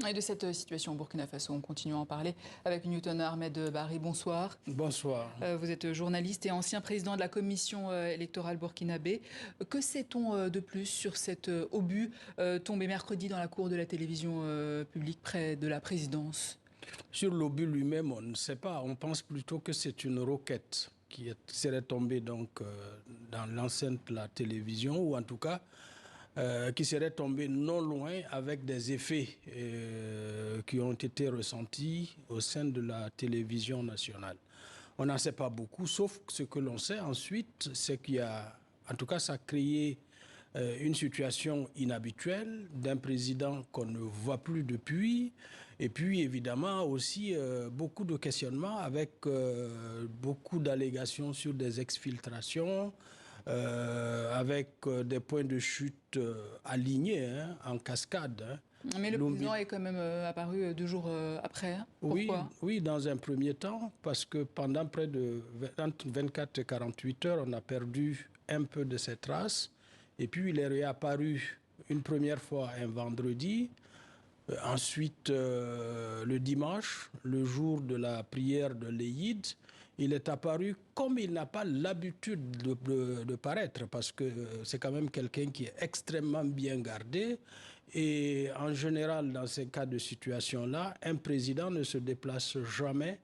Et de cette situation au Burkina Faso, on continue à en parler avec Newton Ahmed Barry. Bonsoir. Bonsoir. Vous êtes journaliste et ancien président de la commission électorale burkinabé. Que sait-on de plus sur cet obus tombé mercredi dans la cour de la télévision publique près de la présidence? Sur l'obus lui-même, on ne sait pas. On pense plutôt que c'est une roquette qui serait tombée donc, dans l'enceinte de la télévision, ou en tout cas qui serait tombée non loin avec des effets qui ont été ressentis au sein de la télévision nationale. On n'en sait pas beaucoup, sauf ce que l'on sait ensuite, c'est qu'il y a, en tout cas, ça a créé une situation inhabituelle d'un président qu'on ne voit plus depuis, et puis évidemment aussi beaucoup de questionnements avec beaucoup d'allégations sur des exfiltrations, avec des points de chute alignés en cascade. Mais le président est quand même apparu 2 jours après. Pourquoi? Oui, dans un premier temps, parce que pendant près de 24 et 48 heures, on a perdu un peu de ses traces. Et puis il est réapparu une première fois un vendredi, ensuite le dimanche, le jour de la prière de l'Eïd. Il est apparu comme il n'a pas l'habitude de paraître, parce que c'est quand même quelqu'un qui est extrêmement bien gardé. Et en général, dans ces cas de situation-là, un président ne se déplace jamais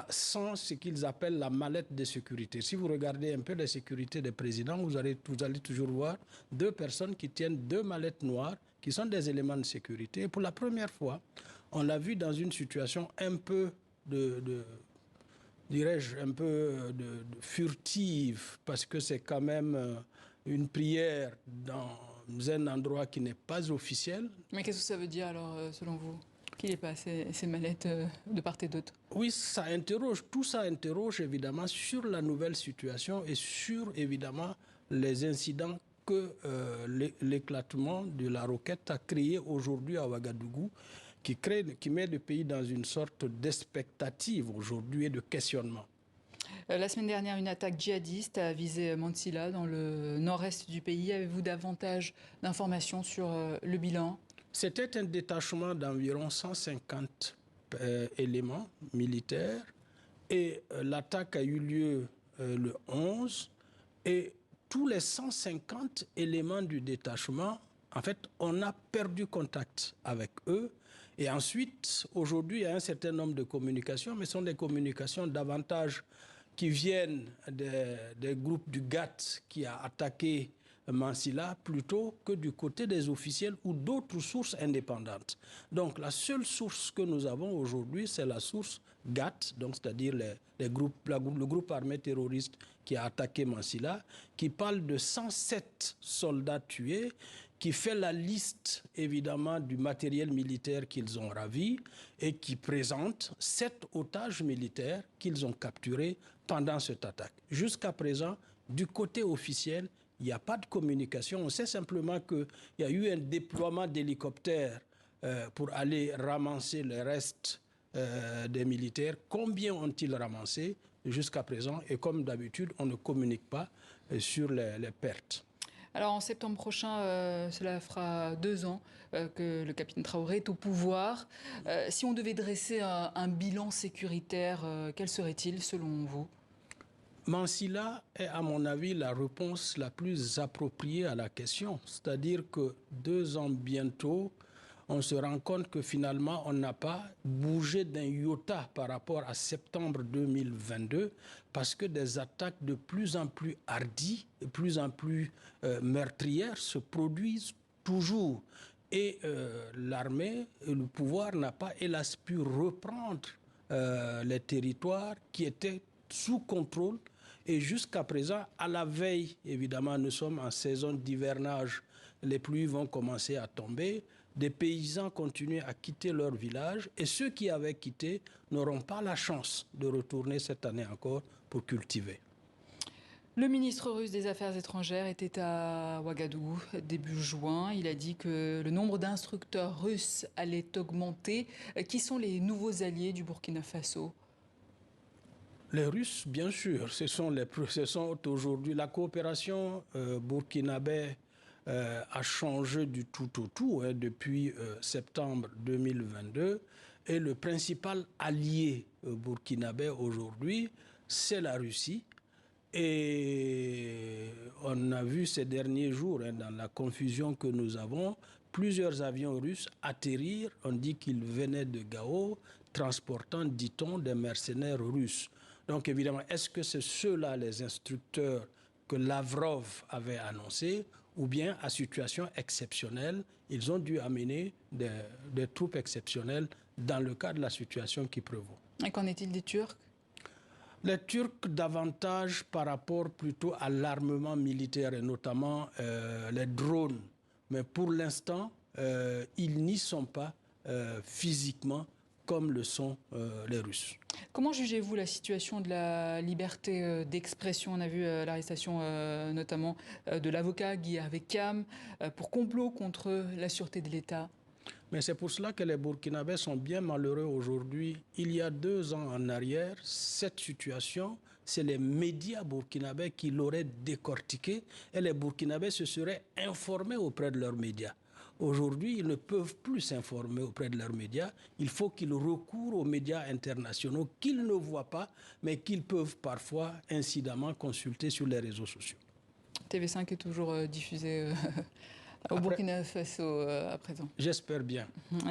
sans ce qu'ils appellent la mallette de sécurité. Si vous regardez un peu la sécurité des présidents, vous allez toujours voir 2 personnes qui tiennent 2 mallettes noires, qui sont des éléments de sécurité. Et pour la première fois, on l'a vu dans une situation un peu dirais-je, un peu furtive, parce que c'est quand même une prière dans un endroit qui n'est pas officiel. Mais qu'est-ce que ça veut dire alors, selon vous, qu'il n'ait pas ces mallettes de part et d'autre? Oui, ça interroge, tout ça interroge évidemment sur la nouvelle situation et sur évidemment les incidents que l'éclatement de la roquette a créé aujourd'hui à Ouagadougou, qui met le pays dans une sorte d'expectative aujourd'hui et de questionnement. La semaine dernière, une attaque djihadiste a visé Mansilla, dans le nord-est du pays. Avez-vous davantage d'informations sur le bilan? C'était un détachement d'environ 150 éléments militaires et l'attaque a eu lieu le 11 et tous les 150 éléments du détachement, en fait, on a perdu contact avec eux. Et ensuite, aujourd'hui, il y a un certain nombre de communications, mais ce sont des communications davantage qui viennent des groupes du GATT qui a attaqué Mansilla plutôt que du côté des officiels ou d'autres sources indépendantes. Donc la seule source que nous avons aujourd'hui, c'est la source GATT, donc c'est-à-dire le groupe armé terroriste qui a attaqué Mansilla, qui parle de 107 soldats tués, qui fait la liste évidemment du matériel militaire qu'ils ont ravi et qui présente 7 otages militaires qu'ils ont capturés pendant cette attaque. Jusqu'à présent, du côté officiel, il n'y a pas de communication. On sait simplement qu'il y a eu un déploiement d'hélicoptères pour aller ramasser le reste des militaires. Combien ont-ils ramassé jusqu'à présent? Et comme d'habitude, on ne communique pas sur les pertes. Alors en septembre prochain, cela fera 2 ans que le capitaine Traoré est au pouvoir. Si on devait dresser un bilan sécuritaire, quel serait-il selon vous? Mansilla est, à mon avis, la réponse la plus appropriée à la question. C'est-à-dire que 2 ans bientôt, on se rend compte que finalement, on n'a pas bougé d'un iota par rapport à septembre 2022, parce que des attaques de plus en plus hardies, de plus en plus meurtrières se produisent toujours. Et l'armée, le pouvoir n'a pas, hélas, pu reprendre les territoires qui étaient sous contrôle. Et jusqu'à présent, à la veille, évidemment, nous sommes en saison d'hivernage, les pluies vont commencer à tomber, des paysans continuent à quitter leur village et ceux qui avaient quitté n'auront pas la chance de retourner cette année encore pour cultiver. Le ministre russe des Affaires étrangères était à Ouagadougou début juin. Il a dit que le nombre d'instructeurs russes allait augmenter. Qui sont les nouveaux alliés du Burkina Faso? Les Russes, bien sûr, ce sont aujourd'hui la coopération burkinabé a changé du tout au tout depuis septembre 2022. Et le principal allié burkinabé aujourd'hui, c'est la Russie. Et on a vu ces derniers jours, dans la confusion que nous avons, plusieurs avions russes atterrir. On dit qu'ils venaient de Gao, transportant, dit-on, des mercenaires russes. Donc évidemment, est-ce que c'est ceux-là les instructeurs que Lavrov avait annoncés, ou bien à situation exceptionnelle, ils ont dû amener des troupes exceptionnelles dans le cas de la situation qui prévaut. Et qu'en est-il des Turcs? Les Turcs davantage par rapport plutôt à l'armement militaire et notamment les drones. Mais pour l'instant, ils n'y sont pas physiquement comme le sont les Russes. Comment jugez-vous la situation de la liberté d'expression? On a vu l'arrestation notamment de l'avocat Guy Hervé Cam pour complot contre la sûreté de l'État. Mais c'est pour cela que les Burkinabés sont bien malheureux aujourd'hui. Il y a 2 ans en arrière, cette situation, c'est les médias burkinabés qui l'auraient décortiquée et les Burkinabés se seraient informés auprès de leurs médias. Aujourd'hui, ils ne peuvent plus s'informer auprès de leurs médias. Il faut qu'ils recourent aux médias internationaux qu'ils ne voient pas, mais qu'ils peuvent parfois incidemment consulter sur les réseaux sociaux. TV5 est toujours diffusé au Burkina Faso à présent. J'espère bien.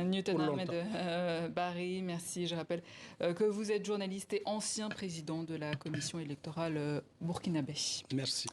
Newton Ahmed Barry, merci. Je rappelle que vous êtes journaliste et ancien président de la commission électorale burkinabé. Merci.